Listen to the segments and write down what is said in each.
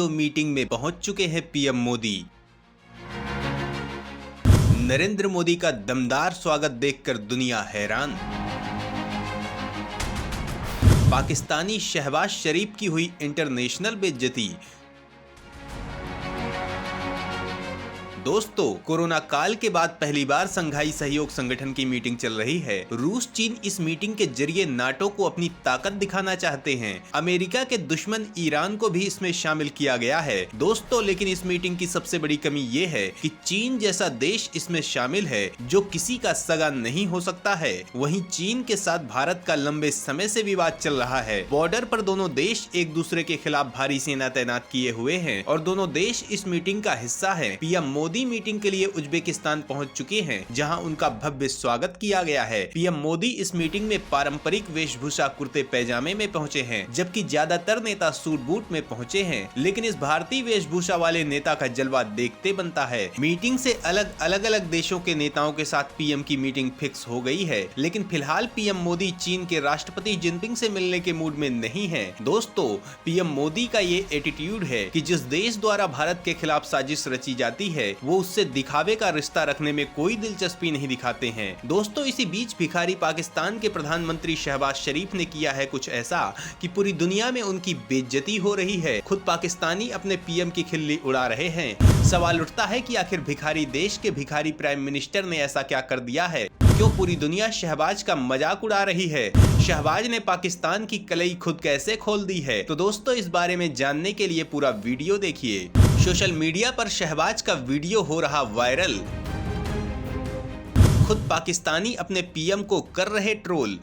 Video meeting में पहुंच चुके हैं पीएम मोदी। नरेंद्र मोदी का दमदार स्वागत देखकर दुनिया हैरान। पाकिस्तानी शहबाज शरीफ की हुई इंटरनेशनल बेइज्जती। दोस्तों, कोरोना काल के बाद पहली बार संघाई सहयोग संगठन की मीटिंग चल रही है। रूस चीन इस मीटिंग के जरिए नाटो को अपनी ताकत दिखाना चाहते हैं। अमेरिका के दुश्मन ईरान को भी इसमें शामिल किया गया है। दोस्तों, लेकिन इस मीटिंग की सबसे बड़ी कमी ये है कि चीन जैसा देश इसमें शामिल है जो किसी का सगा नहीं हो सकता है। वहीं चीन के साथ भारत का लंबे समय से विवाद चल रहा है। बॉर्डर पर दोनों देश एक दूसरे के खिलाफ भारी सेना तैनात किए हुए हैं और दोनों देश इस मीटिंग का हिस्सा है। पीएम मोदी मीटिंग के लिए उज्बेकिस्तान पहुंच चुके हैं, जहां उनका भव्य स्वागत किया गया है। पीएम मोदी इस मीटिंग में पारंपरिक वेशभूषा कुर्ते पैजामे में पहुंचे हैं, जबकि ज्यादातर नेता सूट बूट में पहुंचे हैं। लेकिन इस भारतीय वेशभूषा वाले नेता का जलवा देखते बनता है। मीटिंग से अलग देशों के नेताओं के साथ पीएम की मीटिंग फिक्स हो गई है, लेकिन फिलहाल पीएम मोदी चीन के राष्ट्रपति जिनपिंग से मिलने के मूड में नहीं है। दोस्तों, पीएम मोदी का ये एटीट्यूड है कि जिस देश द्वारा भारत के खिलाफ साजिश रची जाती है वो उससे दिखावे का रिश्ता रखने में कोई दिलचस्पी नहीं दिखाते हैं। दोस्तों, इसी बीच भिखारी पाकिस्तान के प्रधानमंत्री शहबाज शरीफ ने किया है कुछ ऐसा कि पूरी दुनिया में उनकी बेइज्जती हो रही है। खुद पाकिस्तानी अपने पीएम की खिल्ली उड़ा रहे हैं। सवाल उठता है कि आखिर भिखारी देश के भिखारी प्राइम मिनिस्टर ने ऐसा क्या कर दिया है? क्यों पूरी दुनिया शहबाज का मजाक उड़ा रही है? शहबाज ने पाकिस्तान की कलई खुद कैसे खोल दी है? तो दोस्तों, इस बारे में जानने के लिए पूरा वीडियो देखिए। सोशल मीडिया पर शहबाज का वीडियो हो रहा वायरल। खुद पाकिस्तानी अपने पीएम को कर रहे ट्रोल।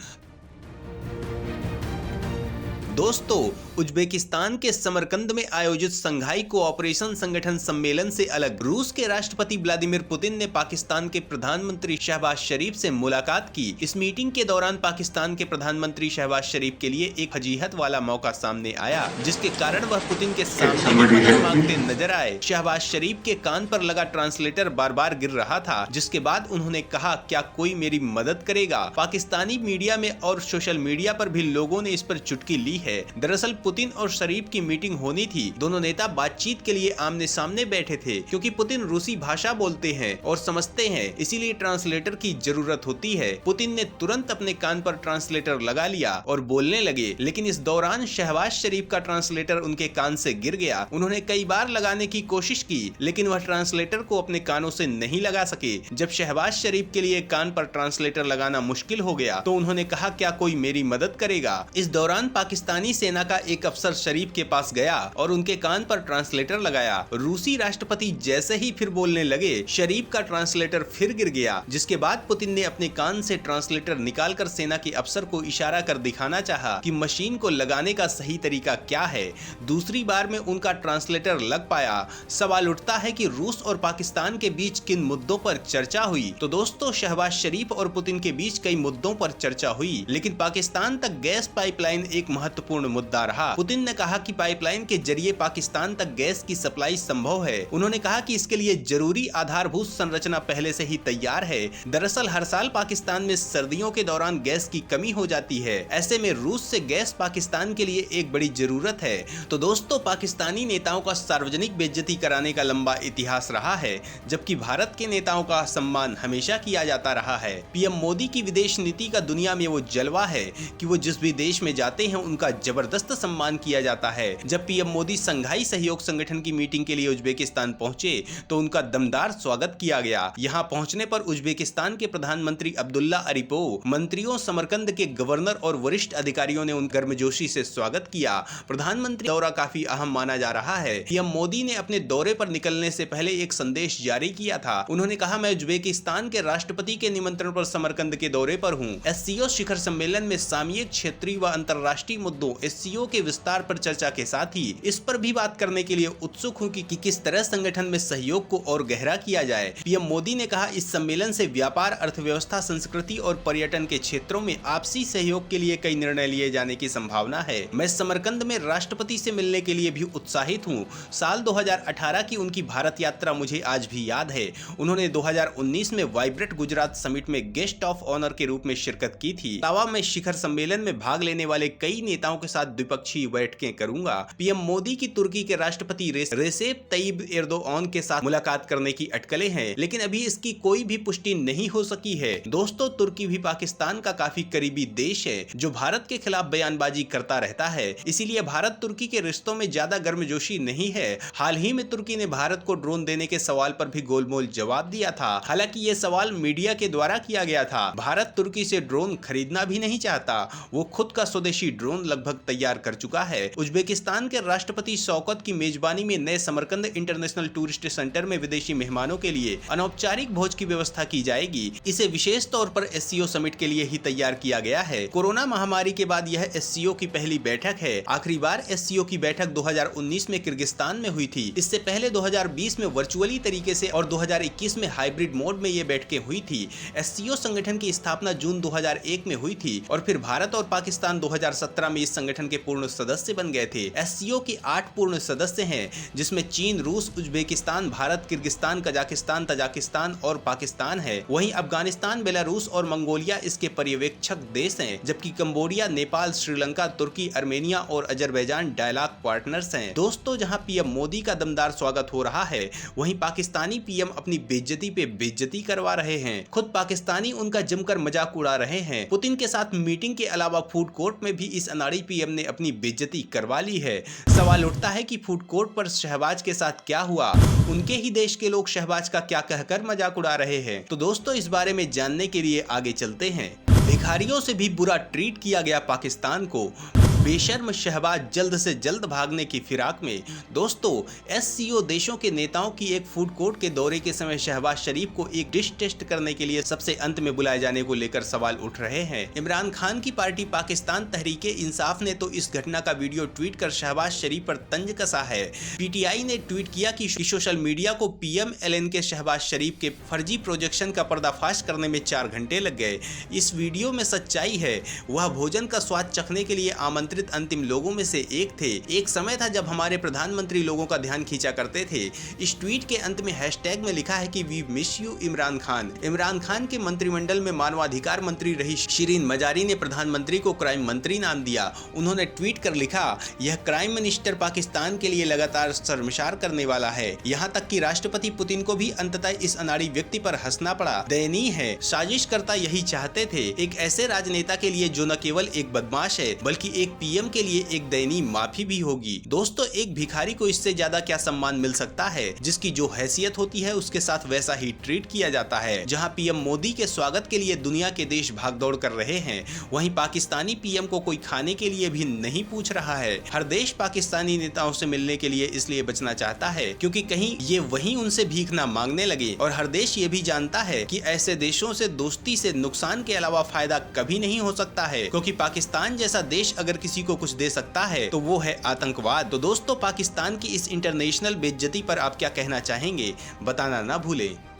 दोस्तों, उज्बेकिस्तान के समरकंद में आयोजित संघाई कोऑपरेशन संगठन सम्मेलन से अलग रूस के राष्ट्रपति व्लादिमीर पुतिन ने पाकिस्तान के प्रधानमंत्री शहबाज शरीफ से मुलाकात की। इस मीटिंग के दौरान पाकिस्तान के प्रधानमंत्री शहबाज शरीफ के लिए एक फजीहत वाला मौका सामने आया, जिसके कारण वह पुतिन के सामने मदद मांगते नजर आए। शहबाज शरीफ के कान पर लगा ट्रांसलेटर बार बार गिर रहा था, जिसके बाद उन्होंने कहा, क्या कोई मेरी मदद करेगा? पाकिस्तानी मीडिया में और सोशल मीडिया पर भी लोगों ने इस पर चुटकी ली है। दरअसल पुतिन और शरीफ की मीटिंग होनी थी। दोनों नेता बातचीत के लिए आमने सामने बैठे थे, क्योंकि पुतिन रूसी भाषा बोलते हैं और समझते हैं, इसीलिए ट्रांसलेटर की जरूरत होती है। पुतिन ने तुरंत अपने कान पर ट्रांसलेटर लगा लिया और बोलने लगे, लेकिन इस दौरान शहबाज शरीफ का ट्रांसलेटर उनके कान से गिर गया। उन्होंने कई बार लगाने की कोशिश की, लेकिन वह ट्रांसलेटर को अपने कानों से नहीं लगा सके। जब शहबाज शरीफ के लिए कान पर ट्रांसलेटर लगाना मुश्किल हो गया, तो उन्होंने कहा, क्या कोई मेरी मदद करेगा? इस दौरान पाकिस्तानी सेना का एक अफसर शरीफ के पास गया और उनके कान पर ट्रांसलेटर लगाया। रूसी राष्ट्रपति जैसे ही फिर बोलने लगे, शरीफ का ट्रांसलेटर फिर गिर गया, जिसके बाद पुतिन ने अपने कान से ट्रांसलेटर निकालकर सेना के अफसर को इशारा कर दिखाना चाहा कि मशीन को लगाने का सही तरीका क्या है। दूसरी बार में उनका ट्रांसलेटर लग पाया। सवाल उठता है कि रूस और पाकिस्तान के बीच किन मुद्दों पर चर्चा हुई? तो दोस्तों, शहबाज शरीफ और पुतिन के बीच कई मुद्दों पर चर्चा हुई, लेकिन पाकिस्तान तक गैस पाइपलाइन एक महत्वपूर्ण मुद्दा रहा। पुतिन ने कहा कि पाइपलाइन के जरिए पाकिस्तान तक गैस की सप्लाई संभव है। उन्होंने कहा कि इसके लिए जरूरी आधारभूत संरचना पहले से ही तैयार है। दरअसल हर साल पाकिस्तान में सर्दियों के दौरान गैस की कमी हो जाती है। ऐसे में रूस से गैस पाकिस्तान के लिए एक बड़ी जरूरत है। तो दोस्तों, पाकिस्तानी नेताओं का सार्वजनिक बेइज्जती कराने का लंबा इतिहास रहा है, जबकि भारत के नेताओं का सम्मान हमेशा किया जाता रहा है। पीएम मोदी की विदेश नीति का दुनिया में वो जलवा है कि वो जिस भी देश में जाते हैं उनका जबरदस्त सम्मान किया जाता है। जब पीएम मोदी संघाई सहयोग संगठन की मीटिंग के लिए उज्बेकिस्तान पहुंचे तो उनका दमदार स्वागत किया गया। यहां पहुंचने पर उज्बेकिस्तान के प्रधानमंत्री अब्दुल्ला अरीपोव, मंत्रियों, समरकंद के गवर्नर और वरिष्ठ अधिकारियों ने उनका गर्मजोशी से स्वागत किया। प्रधानमंत्री दौरा काफी अहम माना जा रहा है। पीएम मोदी ने अपने दौरे पर निकलने से पहले एक संदेश जारी किया था। उन्होंने कहा, मैं उज्बेकिस्तान के राष्ट्रपति के निमंत्रण पर समरकंद के दौरे पर हूँ। एससीओ शिखर सम्मेलन में सामयिक, क्षेत्रीय व अंतर्राष्ट्रीय मुद्दों एससीओ के विस्तार पर चर्चा के साथ ही इस पर भी बात करने के लिए उत्सुक हूं कि किस तरह संगठन में सहयोग को और गहरा किया जाए। पीएम मोदी ने कहा, इस सम्मेलन से व्यापार, अर्थव्यवस्था, संस्कृति और पर्यटन के क्षेत्रों में आपसी सहयोग के लिए कई निर्णय लिए जाने की संभावना है। मैं समरकंद में राष्ट्रपति से मिलने के लिए भी उत्साहित हूँ। साल 2018 की उनकी भारत यात्रा मुझे आज भी याद है। उन्होंने 2019 में वाइब्रेंट गुजरात समिट में गेस्ट ऑफ ऑनर के रूप में शिरकत की थी। तावा में शिखर सम्मेलन में भाग लेने वाले कई नेताओं के साथ द्विपक्षीय अच्छी बैठकें करूंगा। पीएम मोदी की तुर्की के राष्ट्रपति रेसेप तैयब एर्दोआन के साथ मुलाकात करने की अटकलें हैं, लेकिन अभी इसकी कोई भी पुष्टि नहीं हो सकी है। दोस्तों, तुर्की भी पाकिस्तान का काफी करीबी देश है जो भारत के खिलाफ बयानबाजी करता रहता है, इसीलिए भारत तुर्की के रिश्तों में ज्यादा गर्मजोशी नहीं है। हाल ही में तुर्की ने भारत को ड्रोन देने के सवाल पर भी गोलमोल जवाब दिया था। हालांकि ये सवाल मीडिया के द्वारा किया गया था। भारत तुर्की से ड्रोन खरीदना भी नहीं चाहता, वो खुद का स्वदेशी ड्रोन लगभग तैयार कर चुका है। उज्बेकिस्तान के राष्ट्रपति शौकत की मेजबानी में नए समरकंद इंटरनेशनल टूरिस्ट सेंटर में विदेशी मेहमानों के लिए अनौपचारिक भोज की व्यवस्था की जाएगी। इसे विशेष तौर पर एससीओ समिट के लिए ही तैयार किया गया है। कोरोना महामारी के बाद यह एससीओ की पहली बैठक है। आखिरी बार एससीओ की बैठक 2019 में किर्गिस्तान में हुई थी। इससे पहले 2020 में वर्चुअली तरीके से और 2021 में हाइब्रिड मोड में ये बैठकें हुई थी। एससीओ संगठन की स्थापना जून 2001 में हुई थी और फिर भारत और पाकिस्तान 2017 में इस संगठन के पूर्ण सदस्य बन गए थे। एससीओ की 8 पूर्ण सदस्य हैं, जिसमें चीन, रूस, Uzbekistan, Bharat, Kyrgyzstan, Kazakhstan, Tajikistan और पाकिस्तान है। वहीं अफगानिस्तान, बेलारूस और मंगोलिया इसके पर्यवेक्षक देश हैं, जबकि कंबोडिया, नेपाल, श्रीलंका, तुर्की, आर्मेनिया और अजरबैजान डायलॉग पार्टनर्स हैं। दोस्तों, जहां पीएम मोदी का दमदार स्वागत हो रहा है, वहीं पाकिस्तानी पीएम अपनी बेइज्जती पे बेइज्जती करवा रहे हैं। खुद पाकिस्तानी उनका जमकर मजाक उड़ा रहे हैं। पुतिन के साथ मीटिंग के अलावा फूड कोर्ट में भी इस अनाड़ी पीएम ने अपनी बेइज्जती करवा ली है। सवाल उठता है कि फूड कोर्ट पर शहबाज के साथ क्या हुआ? उनके ही देश के लोग शहबाज का क्या कहकर मजाक उड़ा रहे हैं? तो दोस्तों, इस बारे में जानने के लिए आगे चलते हैं। भिखारियों से भी बुरा ट्रीट किया गया पाकिस्तान को। बेशर्म शहबाज जल्द से जल्द भागने की फिराक में। दोस्तों, एससीओ देशों के नेताओं की एक फूड कोर्ट के दौरे के समय शहबाज शरीफ को एक डिश टेस्ट करने के लिए सबसे अंत में बुलाए जाने को लेकर सवाल उठ रहे हैं। इमरान खान की पार्टी पाकिस्तान तहरीके इंसाफ ने तो इस घटना का वीडियो ट्वीट कर शहबाज शरीफ पर तंज कसा है। पीटीआई ने ट्वीट किया कि सोशल मीडिया को पीएमएलएन के शहबाज शरीफ के फर्जी प्रोजेक्शन का पर्दाफाश करने में 4 घंटे लग गए। इस वीडियो में सच्चाई है। वह भोजन का स्वाद चखने के लिए आमंत्रित अंतिम लोगों में से एक थे। एक समय था जब हमारे प्रधानमंत्री लोगों का ध्यान खींचा करते थे। इस ट्वीट के अंत में हैशटैग में लिखा है कि we miss you Imran Khan. Imran Khan के मंत्रिमंडल में मानवाधिकार मंत्री रही शिरीन मजारी ने प्रधानमंत्री को क्राइम मंत्री नाम दिया। उन्होंने ट्वीट कर लिखा, यह क्राइम मिनिस्टर पाकिस्तान के लिए लगातार शर्मसार करने वाला है। यहाँ तक कि राष्ट्रपति पुतिन को भी अंततः इस अनाड़ी व्यक्ति पर हंसना पड़ा। दयनीय है। साजिशकर्ता यही चाहते थे, एक ऐसे राजनेता के लिए जो न केवल एक बदमाश है बल्कि एक पीएम के लिए एक दयनीय माफी भी होगी। दोस्तों, एक भिखारी को इससे ज्यादा क्या सम्मान मिल सकता है? जिसकी जो हैसियत होती है उसके साथ वैसा ही ट्रीट किया जाता है। जहां पीएम मोदी के स्वागत के लिए दुनिया के देश भागदौड़ कर रहे हैं, वहीं पाकिस्तानी पीएम को कोई खाने के लिए भी नहीं पूछ रहा है। हर देश पाकिस्तानी नेताओं से मिलने के लिए इसलिए बचना चाहता है क्योंकि कहीं ये वहीं उनसे भीख ना मांगने लगे। और हर देश ये भी जानता है कि ऐसे देशों से दोस्ती से नुकसान के अलावा फायदा कभी नहीं हो सकता है, क्योंकि पाकिस्तान जैसा देश अगर किसी को कुछ दे सकता है तो वो है आतंकवाद। तो दोस्तों, पाकिस्तान की इस इंटरनेशनल बेइज्जती पर आप क्या कहना चाहेंगे? बताना ना भूलें।